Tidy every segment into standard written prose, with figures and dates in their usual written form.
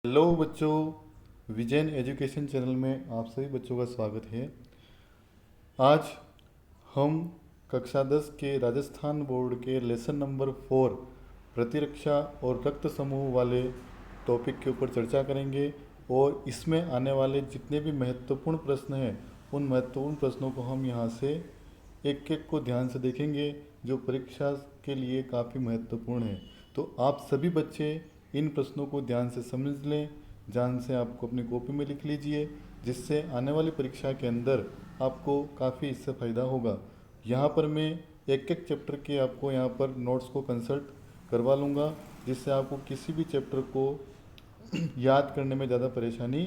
Hello बच्चों, Vijayan education channel में आप सभी बच्चों का स्वागत है। आज हम कक्षा 10 के राजस्थान बोर्ड के लेसन नंबर 4 प्रतिरक्षा और रक्त समूह वाले टॉपिक के ऊपर चर्चा करेंगे और इसमें आने वाले जितने भी महत्वपूर्ण प्रश्न हैं उन महत्वपूर्ण प्रश्नों को हम यहाँ से एक एक को ध्यान से देखेंगे जो परीक्षा के लिए काफ़ी महत्वपूर्ण है। तो आप सभी बच्चे इन प्रश्नों को ध्यान से समझ लें, ध्यान से आपको अपनी कॉपी में लिख लीजिए, जिससे आने वाली परीक्षा के अंदर आपको काफ़ी इससे फ़ायदा होगा। यहाँ पर मैं एक एक चैप्टर के आपको यहाँ पर नोट्स को कंसल्ट करवा लूँगा, जिससे आपको किसी भी चैप्टर को याद करने में ज़्यादा परेशानी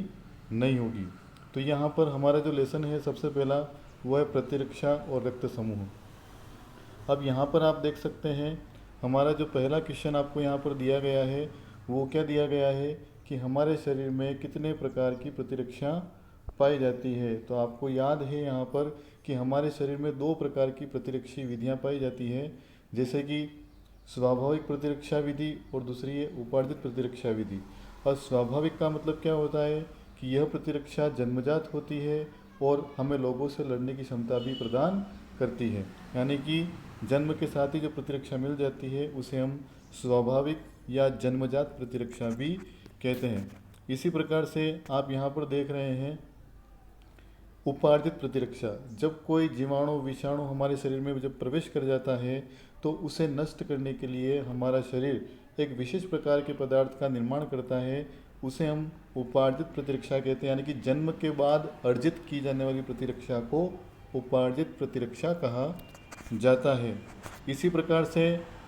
नहीं होगी। तो यहाँ पर हमारा जो लेसन है सबसे पहला वो है प्रतिरक्षा और रक्त समूह। अब यहाँ पर आप देख सकते हैं हमारा जो पहला क्वेश्चन आपको यहाँ पर दिया गया है वो क्या दिया गया है कि हमारे शरीर में कितने प्रकार की प्रतिरक्षा पाई जाती है। तो आपको याद है यहाँ पर कि हमारे शरीर में दो प्रकार की प्रतिरक्षी विधियाँ पाई जाती है, जैसे कि स्वाभाविक प्रतिरक्षा विधि और दूसरी है उपार्जित प्रतिरक्षा विधि। और स्वाभाविक का मतलब क्या होता है कि यह प्रतिरक्षा जन्मजात होती है और हमें लोगों से लड़ने की क्षमता भी प्रदान करती है, यानी कि जन्म के साथ ही जो प्रतिरक्षा मिल जाती है उसे हम स्वाभाविक या जन्मजात प्रतिरक्षा भी कहते हैं। इसी प्रकार से आप यहाँ पर देख रहे हैं उपार्जित प्रतिरक्षा। जब कोई जीवाणु विषाणु हमारे शरीर में जब प्रवेश कर जाता है तो उसे नष्ट करने के लिए हमारा शरीर एक विशेष प्रकार के पदार्थ का निर्माण करता है, उसे हम उपार्जित प्रतिरक्षा कहते हैं। यानी कि जन्म के बाद अर्जित की जाने वाली प्रतिरक्षा को उपार्जित प्रतिरक्षा कहा जाता है। इसी प्रकार से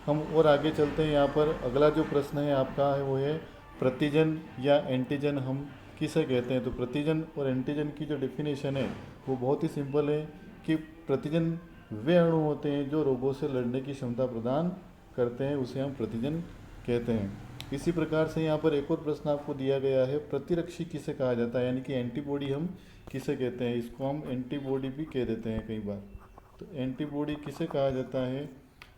हम और आगे चलते हैं। यहाँ पर अगला जो प्रश्न है आपका है वो है प्रतिजन या एंटीजन हम किसे कहते हैं। तो प्रतिजन और एंटीजन की जो डेफिनेशन है वो बहुत ही सिंपल है कि प्रतिजन वे अणु होते हैं जो रोगों से लड़ने की क्षमता प्रदान करते हैं, उसे हम प्रतिजन कहते हैं। इसी प्रकार से यहाँ पर एक और प्रश्न आपको दिया गया है प्रतिरक्षी किसे कहा जाता है, यानी कि एंटीबॉडी हम किसे कहते हैं। इसको हम एंटीबॉडी भी कह देते हैं कई बार। तो एंटीबॉडी किसे कहा जाता है,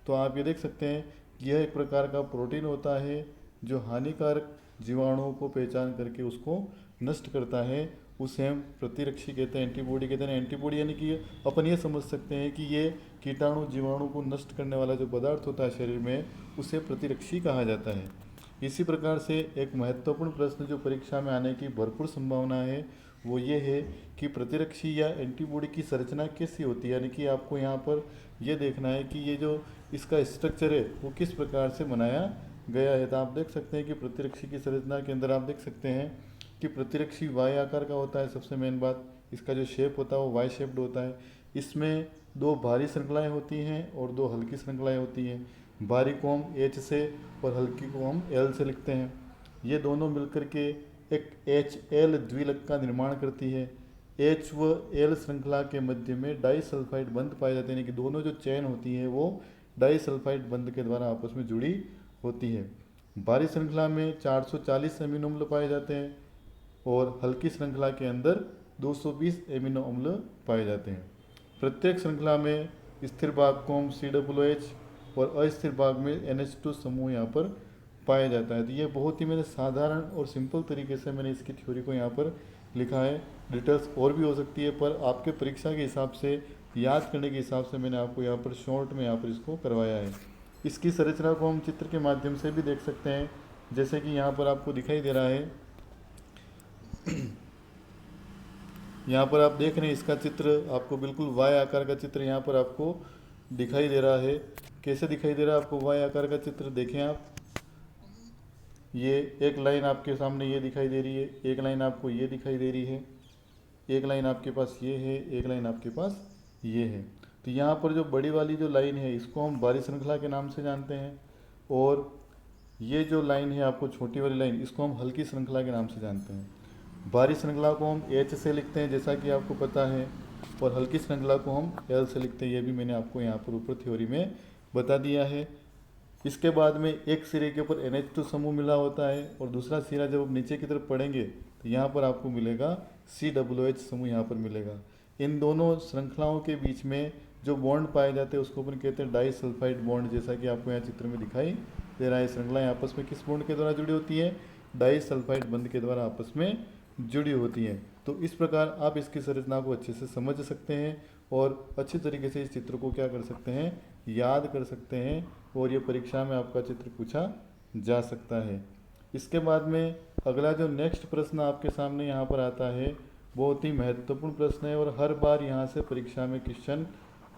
तो आप ये देख सकते हैं यह एक प्रकार का प्रोटीन होता है जो हानिकारक जीवाणुओं को पहचान करके उसको नष्ट करता है, उसे हम प्रतिरक्षी कहते हैं, एंटीबॉडी कहते हैं। एंटीबॉडी यानी कि अपन ये समझ सकते हैं कि ये कीटाणु जीवाणु को नष्ट करने वाला जो पदार्थ होता है शरीर में उसे प्रतिरक्षी कहा जाता है। इसी प्रकार से एक महत्वपूर्ण प्रश्न जो परीक्षा में आने की भरपूर संभावना है वो ये है कि प्रतिरक्षी या एंटीबॉडी की संरचना कैसी होती है, यानी कि आपको यहाँ पर ये देखना है कि ये जो इसका स्ट्रक्चर है वो किस प्रकार से बनाया गया है। तो आप देख सकते हैं कि प्रतिरक्षी की संरचना के अंदर आप देख सकते हैं कि प्रतिरक्षी वाई आकार का होता है। सबसे मेन बात, इसका जो शेप होता है वो वाई शेप्ड होता है। इसमें दो भारी श्रृंखलाएँ होती हैं और दो हल्की श्रृंखलाएँ होती हैं। भारी को हम एच से और हल्की को हम एल से लिखते हैं। ये दोनों मिलकर के एक एच एल द्विलक का निर्माण करती है। एच व एल श्रृंखला के मध्य में डाइसल्फाइड बंध पाए जाते हैं, कि दोनों जो चेन होती है वो डाइसल्फाइड बंध के द्वारा आपस में जुड़ी होती है। भारी श्रृंखला में 440 एमिनो अम्ल पाए जाते हैं और हल्की श्रृंखला के अंदर 220 एमिनो अम्ल पाए जाते हैं। प्रत्येक श्रृंखला में स्थिर भाग को हम COOH और अस्थिर भाग में NH2 समूह यहाँ पर पाया जाता है। तो ये बहुत ही मैंने साधारण और सिंपल तरीके से मैंने इसकी थ्योरी को यहाँ पर लिखा है। डिटेल्स और भी हो सकती है, पर आपके परीक्षा के हिसाब से याद करने के हिसाब से मैंने आपको यहाँ पर शॉर्ट में यहाँ पर इसको करवाया है। इसकी संरचना को हम चित्र के माध्यम से भी देख सकते हैं, जैसे कि यहाँ पर आपको दिखाई दे रहा है। यहाँ पर आप देख रहे हैं इसका चित्र आपको बिल्कुल वाई आकार का चित्र यहाँ पर आपको दिखाई दे रहा है। कैसे दिखाई दे रहा है आपको वाई आकार का चित्र, देखें आप, ये एक लाइन आपके सामने ये दिखाई दे रही है, एक लाइन आपको ये दिखाई दे रही है, एक लाइन आपके पास ये है, एक लाइन आपके पास ये है। तो यहाँ पर जो बड़ी वाली जो लाइन है इसको हम भारी श्रृंखला के नाम से जानते हैं, और ये जो लाइन है आपको छोटी वाली लाइन, इसको हम हल्की श्रृंखला के नाम से जानते हैं। भारी श्रृंखला को हम एच से लिखते हैं जैसा कि आपको पता है, और हल्की श्रृंखला को हम एल से लिखते हैं। ये भी मैंने आपको यहाँ पर ऊपर थ्योरी में बता दिया है। इसके बाद में एक सिरे के ऊपर NH2 समूह मिला होता है और दूसरा सिरा जब आप नीचे की तरफ पढ़ेंगे तो यहाँ पर आपको मिलेगा COOH समूह यहाँ पर मिलेगा। इन दोनों श्रृंखलाओं के बीच में जो बॉन्ड पाए जाते हैं उसको अपन कहते हैं डाइसल्फाइड बॉन्ड, जैसा कि आपको यहाँ चित्र में दिखाई दे रहा है। श्रृंखलाएं आपस में किस बॉन्ड के द्वारा जुड़ी होती है, डाइसल्फाइड बंध के द्वारा आपस में जुड़ी होती हैं। तो इस प्रकार आप इसकी संरचना को अच्छे से समझ सकते हैं और अच्छी तरीके से इस चित्र को क्या कर सकते हैं, याद कर सकते हैं, और ये परीक्षा में आपका चित्र पूछा जा सकता है। इसके बाद में अगला जो नेक्स्ट प्रश्न आपके सामने यहाँ पर आता है, बहुत ही महत्वपूर्ण प्रश्न है और हर बार यहाँ से परीक्षा में क्वेश्चन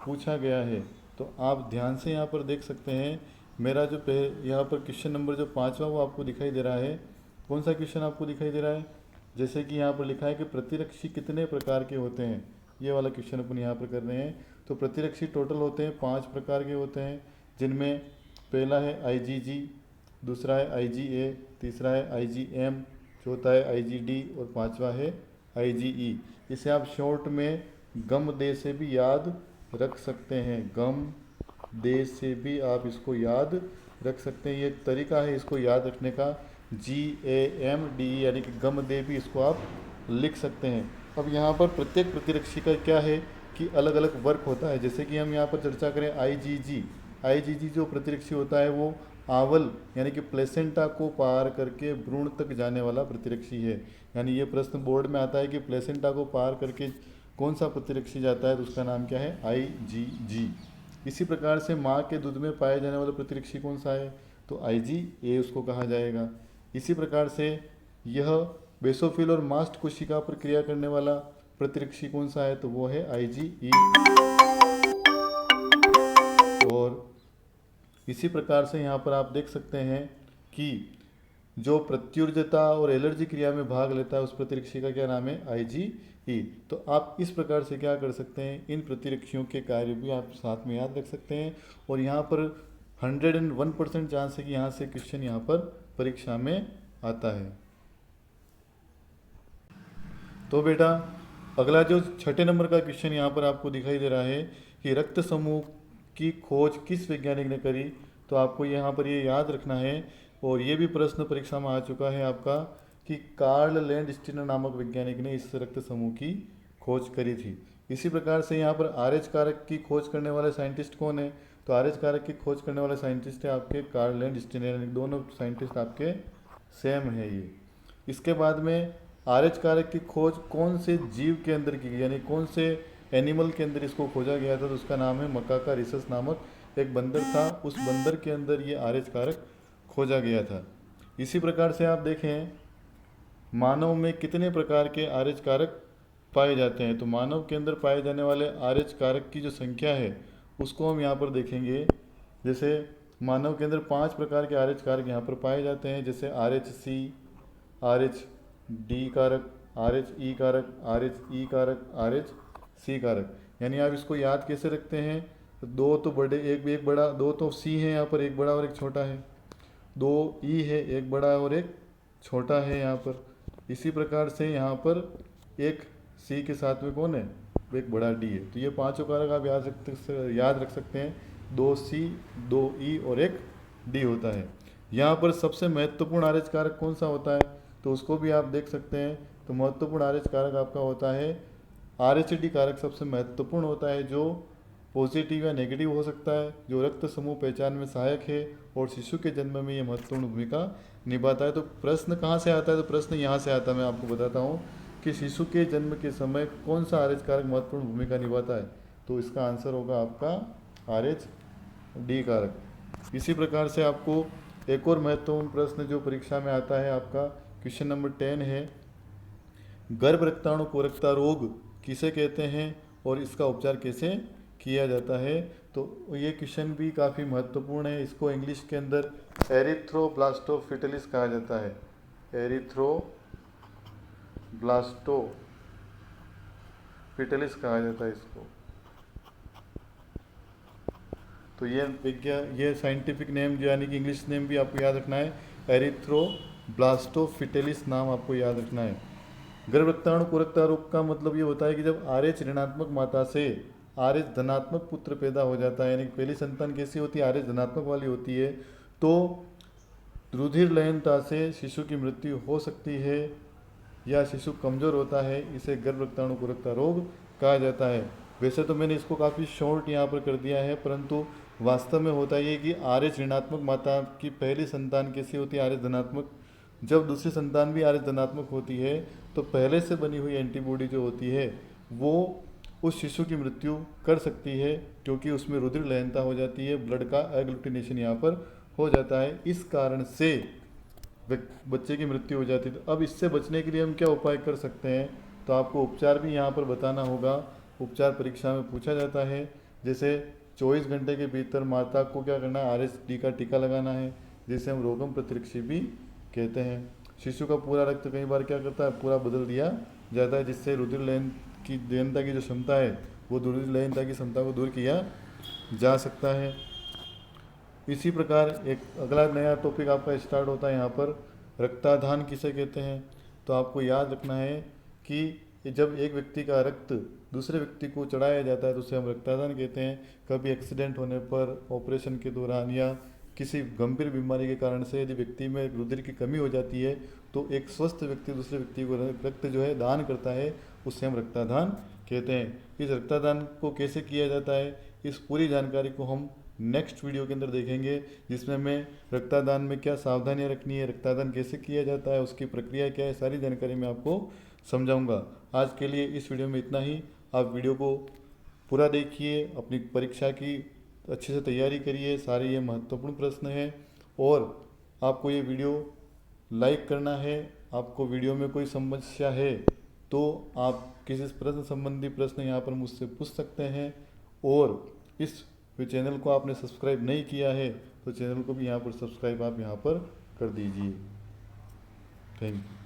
पूछा गया है। तो आप ध्यान से यहाँ पर देख सकते हैं, मेरा जो यहाँ पर क्वेश्चन नंबर जो 5वां वो आपको दिखाई दे रहा है। कौन सा क्वेश्चन आपको दिखाई दे रहा है? जैसे कि यहाँ पर लिखा है कि प्रतिरक्षी कितने प्रकार के होते हैं, ये वाला क्वेश्चन अपन यहाँ पर कर रहे हैं। तो प्रतिरक्षी टोटल होते हैं 5 प्रकार के होते हैं, जिनमें पहला है IgG, दूसरा है IgA, तीसरा है IgM, चौथा है IgD और 5वां है IgE। इसे आप शॉर्ट में गम दे से भी याद रख सकते हैं, गम दे से भी आप इसको याद रख सकते हैं। ये एक तरीका है इसको याद रखने का, GAMDE यानी कि गम दे भी इसको आप लिख सकते हैं। अब यहाँ पर प्रत्येक प्रतिरक्षी का क्या है कि अलग अलग वर्क होता है। जैसे कि हम यहाँ पर चर्चा करें IgG जो प्रतिरक्षी होता है वो आवल यानी कि प्लेसेंटा को पार करके भ्रूण तक जाने वाला प्रतिरक्षी है। यानी ये प्रश्न बोर्ड में आता है कि प्लेसेंटा को पार करके कौन सा प्रतिरक्षी जाता है, तो उसका नाम क्या है, IgG। इसी प्रकार से माँ के दूध में पाए जाने वाला प्रतिरक्षी कौन सा है, तो IgA उसको कहा जाएगा। इसी प्रकार से यह बेसोफिल और मास्ट कोशिका पर क्रिया करने वाला प्रतिरक्षी कौन सा है, तो वो है IgE। और इसी प्रकार से यहाँ पर आप देख सकते हैं कि जो प्रत्युर्जता और एलर्जी क्रिया में भाग लेता है उस प्रतिरक्षी का क्या नाम है, IgE। तो आप इस प्रकार से क्या कर सकते हैं, इन प्रतिरक्षियों के कार्य भी आप साथ में याद रख सकते हैं। और यहाँ पर 101% चांस है कि यहाँ से क्वेश्चन यहाँ पर परीक्षा में आता है। तो बेटा अगला जो 6ठे नंबर का क्वेश्चन यहाँ पर आपको दिखाई दे रहा है कि रक्त समूह की खोज किस वैज्ञानिक ने करी। तो आपको यहाँ पर ये याद रखना है, और ये भी प्रश्न परीक्षा में आ चुका है आपका, कि कार्ल लैंडस्टीनर नामक वैज्ञानिक ने इस रक्त समूह की खोज करी थी। इसी प्रकार से यहाँ पर RH कारक की खोज करने वाले साइंटिस्ट कौन है, तो RH कारक की खोज करने वाले साइंटिस्ट है आपके कार्ल लैंडस्टीनर। दोनों साइंटिस्ट आपके सेम है ये। इसके बाद में RH कारक की खोज कौन से जीव के अंदर की गई, यानी कौन से एनिमल के अंदर इसको खोजा गया था, तो उसका नाम है मकाका रिसस नामक एक बंदर था, उस बंदर के अंदर ये RH कारक खोजा गया था। इसी प्रकार से आप देखें मानव में कितने प्रकार के RH कारक पाए जाते हैं, तो मानव के अंदर पाए जाने वाले RH कारक की जो संख्या है उसको हम यहाँ पर देखेंगे। जैसे मानव के अंदर 5 प्रकार के RH कारक यहाँ पर पाए जाते हैं, जैसे RHC, RH कारक, RHE कारक, RHE कारक, RHC कारक। यानी आप इसको याद कैसे रखते हैं, तो 2 तो बड़े एक बड़ा, 2 तो C है यहाँ पर, एक बड़ा और एक छोटा है, 2 E है, एक बड़ा और एक छोटा है यहाँ पर। इसी प्रकार से यहाँ पर एक C के साथ में कौन है, एक बड़ा D है। तो ये 5 कारक आप याद रख सकते हैं, 2C, 2E और एक D होता है। यहाँ पर सबसे महत्वपूर्ण RH कारक कौन सा होता है, तो उसको भी आप देख सकते हैं। तो महत्वपूर्ण RH कारक आपका होता है RHD कारक, सबसे महत्वपूर्ण होता है, जो पॉजिटिव या नेगेटिव हो सकता है, जो रक्त समूह पहचान में सहायक है और शिशु के जन्म में ये महत्वपूर्ण भूमिका निभाता है। तो प्रश्न कहाँ से आता है, तो प्रश्न यहाँ से आता है। मैं आपको बताता हूँ कि शिशु के जन्म के समय कौन सा RH कारक महत्वपूर्ण भूमिका निभाता है, तो इसका आंसर होगा आपका RHD कारक। इसी प्रकार से आपको एक और महत्वपूर्ण प्रश्न जो परीक्षा में आता है आपका क्वेश्चन नंबर 10 है, गर्भ रक्ताणु कोरकता रोग किसे कहते हैं और इसका उपचार कैसे किया जाता है। तो ये क्वेश्चन भी काफ़ी महत्वपूर्ण है। इसको इंग्लिश के अंदर एरिथ्रोब्लास्टोफिटलिस कहा जाता है, एरिथ्रोब्लास्टोफिटलिस कहा जाता है इसको। तो ये साइंटिफिक नेम जो यानी कि इंग्लिश नेम भी आपको याद रखना है, एरिथ्रोब्लास्टोफिटलिस नाम आपको याद रखना है। गर्भ रक्ताणु कोरकता रोग का मतलब ये होता है कि जब RH ऋणात्मक माता से RH धनात्मक पुत्र पैदा हो जाता है, यानी पहली संतान कैसी होती है, RH धनात्मक वाली होती है, तो रुधिर लयनता से शिशु की मृत्यु हो सकती है या शिशु कमज़ोर होता है, इसे गर्भ रक्ताणु कोरकता रोग कहा जाता है। वैसे तो मैंने इसको काफ़ी शॉर्ट यहाँ पर कर दिया है, परंतु वास्तव में होता ये कि RH ऋणात्मक माता की पहली संतान कैसी होती है, RH धनात्मक, जब दूसरी संतान भी आरएच धनात्मक होती है तो पहले से बनी हुई एंटीबॉडी जो होती है वो उस शिशु की मृत्यु कर सकती है, क्योंकि उसमें रुधिर लयनता हो जाती है, ब्लड का एग्लूटिनेशन यहाँ पर हो जाता है, इस कारण से बच्चे की मृत्यु हो जाती है। तो अब इससे बचने के लिए हम क्या उपाय कर सकते हैं, तो आपको उपचार भी यहाँ पर बताना होगा। उपचार परीक्षा में पूछा जाता है, जैसे 24 घंटे के भीतर माता को क्या करना है, RSD का टीका लगाना है, जिसे हम रोगम प्रतिरक्षी भी कहते हैं। शिशु का पूरा रक्त कई बार क्या करता है, पूरा बदल दिया जाता है, जिससे रुधिर लयनता की जो क्षमता है वो रुधिर लयनता की क्षमता को दूर किया जा सकता है। इसी प्रकार एक अगला नया टॉपिक आपका स्टार्ट होता है यहाँ पर, रक्ताधान किसे कहते हैं। तो आपको याद रखना है कि जब एक व्यक्ति का रक्त दूसरे व्यक्ति को चढ़ाया जाता है तो उसे हम रक्तादान कहते हैं। कभी एक्सीडेंट होने पर, ऑपरेशन के दौरान या किसी गंभीर बीमारी के कारण से यदि व्यक्ति में रुधिर की कमी हो जाती है तो एक स्वस्थ व्यक्ति दूसरे व्यक्ति को रक्त जो है दान करता है, उससे हम रक्तादान कहते हैं। इस रक्तदान को कैसे किया जाता है, इस पूरी जानकारी को हम नेक्स्ट वीडियो के अंदर देखेंगे, जिसमें मैं रक्तदान में क्या सावधानियां रखनी है, रक्तदान कैसे किया जाता है, उसकी प्रक्रिया क्या है, सारी जानकारी मैं आपको समझाऊंगा। आज के लिए इस वीडियो में इतना ही। आप वीडियो को पूरा देखिए, अपनी परीक्षा की अच्छे से तैयारी करिए, सारे ये महत्वपूर्ण प्रश्न हैं। और आपको ये वीडियो लाइक करना है। आपको वीडियो में कोई समस्या है तो आप किसी प्रश्न संबंधी प्रश्न यहाँ पर मुझसे पूछ सकते हैं। और इस चैनल को आपने सब्सक्राइब नहीं किया है तो चैनल को भी यहाँ पर सब्सक्राइब आप यहाँ पर कर दीजिए। Thank you.